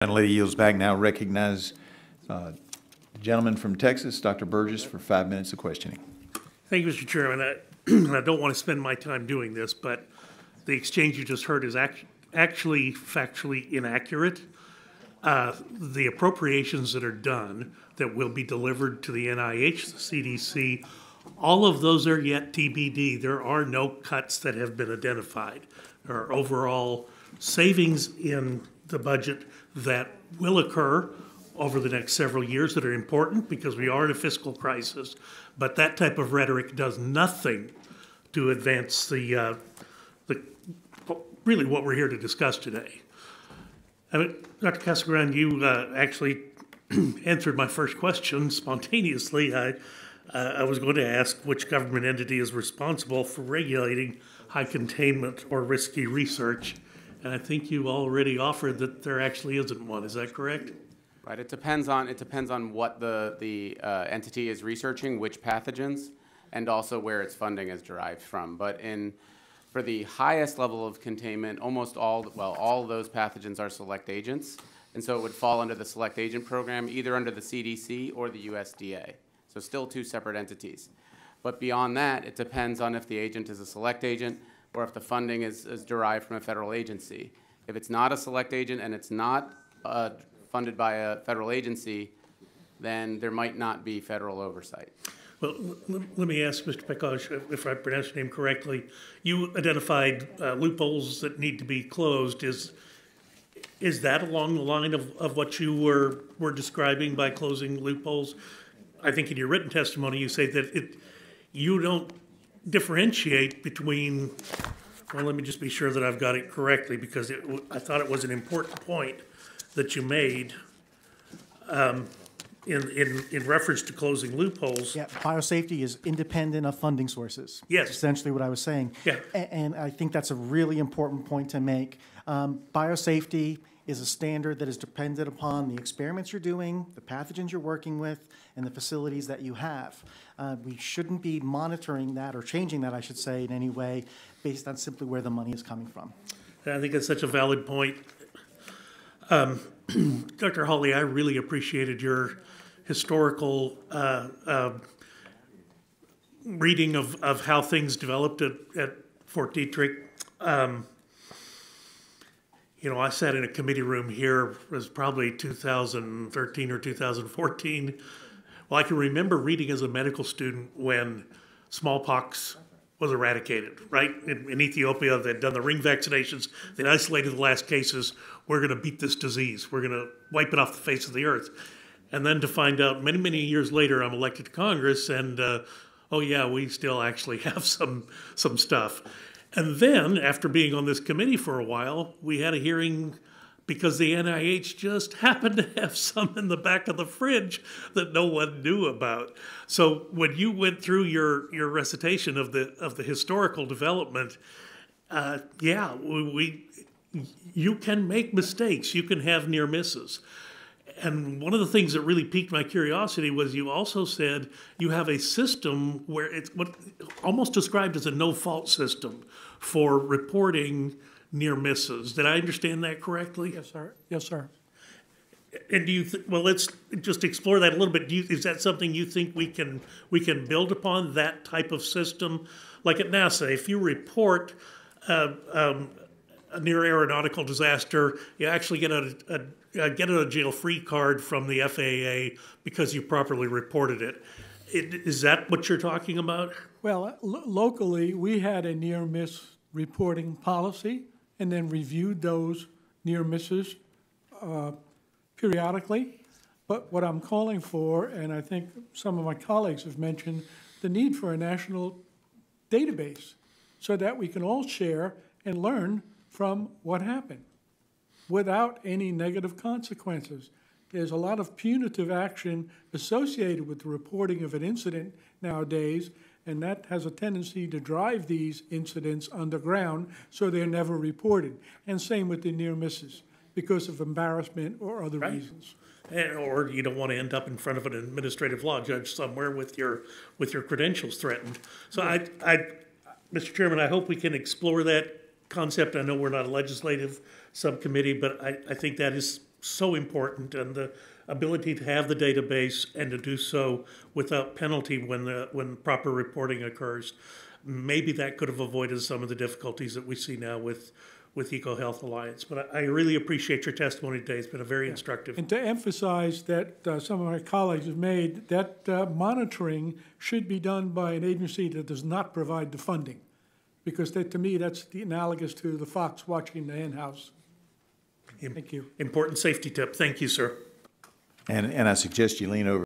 And lady yields back. Now recognize the gentleman from Texas, Dr. Burgess, for 5 minutes of questioning. Thank you, Mr. Chairman. I don't want to spend my time doing this, but the exchange you just heard is actually factually inaccurate. The appropriations that are done that will be delivered to the NIH, the CDC, all of those are yet TBD. There are no cuts that have been identified. There are overall savings in the budget that will occur over the next several years that are important because we are in a fiscal crisis. But that type of rhetoric does nothing to advance the really what we're here to discuss today. I mean, Dr. Casagran, you actually answered my first question spontaneously. I was going to ask which government entity is responsible for regulating high containment or risky research, and I think you already offered that there actually isn't one. Is that correct? Right. It depends on what the entity is researching, which pathogens, and also where its funding is derived from. But for the highest level of containment, almost all of those pathogens are select agents, and so it would fall under the select agent program, either under the CDC or the USDA. So still two separate entities. But beyond that, it depends on if the agent is a select agent or if the funding is derived from a federal agency. If it's not a select agent and it's not funded by a federal agency, then there might not be federal oversight. Well, let me ask Mr. Pekosh, if I pronounced your name correctly. You identified loopholes that need to be closed. Is that along the line of what you were describing by closing loopholes? I think in your written testimony you say that you don't differentiate between, well, let me just be sure that I've got it correctly because I thought it was an important point that you made in reference to closing loopholes. Yeah, biosafety is independent of funding sources. Yes. That's essentially what I was saying. Yeah. And I think that's a really important point to make. Biosafety is a standard that is dependent upon the experiments you're doing, the pathogens you're working with, and the facilities that you have. We shouldn't be monitoring that or changing that, I should say, in any way based on simply where the money is coming from. And I think that's such a valid point. Dr. Hawley, I really appreciated your historical reading of how things developed at Fort Detrick. You know, I sat in a committee room here, it was probably 2013 or 2014. Well, I can remember reading as a medical student when smallpox was eradicated, right? In Ethiopia, they'd done the ring vaccinations, they'd isolated the last cases. We're going to beat this disease. We're going to wipe it off the face of the earth. And then to find out many, many years later, I'm elected to Congress, and oh yeah, we still actually have some stuff. And then, after being on this committee for a while, we had a hearing because the NIH just happened to have some in the back of the fridge that no one knew about. So when you went through your recitation of the historical development, yeah, you can make mistakes. You can have near misses. And one of the things that really piqued my curiosity was you also said you have a system where it's what almost described as a no-fault system for reporting near misses. Did I understand that correctly? Yes, sir. Yes, sir. And do you well, let's just explore that a little bit. Is that something you think we can build upon, that type of system? Like at NASA, if you report a near aeronautical disaster, you actually get a jail-free card from the FAA because you properly reported it. Is that what you're talking about? Well, locally, we had a near-miss reporting policy and then reviewed those near misses periodically. But what I'm calling for, and I think some of my colleagues have mentioned, the need for a national database so that we can all share and learn from what happened without any negative consequences. There's a lot of punitive action associated with the reporting of an incident nowadays, and that has a tendency to drive these incidents underground so they're never reported. And same with the near misses because of embarrassment or other reasons. Or you don't want to end up in front of an administrative law judge somewhere with your credentials threatened. So Mr. Chairman, I hope we can explore that concept. I know we're not a legislative subcommittee, but I think that is so important, and the ability to have the database and to do so without penalty when proper reporting occurs. Maybe that could have avoided some of the difficulties that we see now with EcoHealth Alliance. But I really appreciate your testimony today. It's been a very instructive. And to emphasize that some of my colleagues have made, that monitoring should be done by an agency that does not provide the funding. Because that, to me, that's the analogous to the fox watching the hen house. Thank you. Important safety tip. Thank you, sir. And I suggest you lean over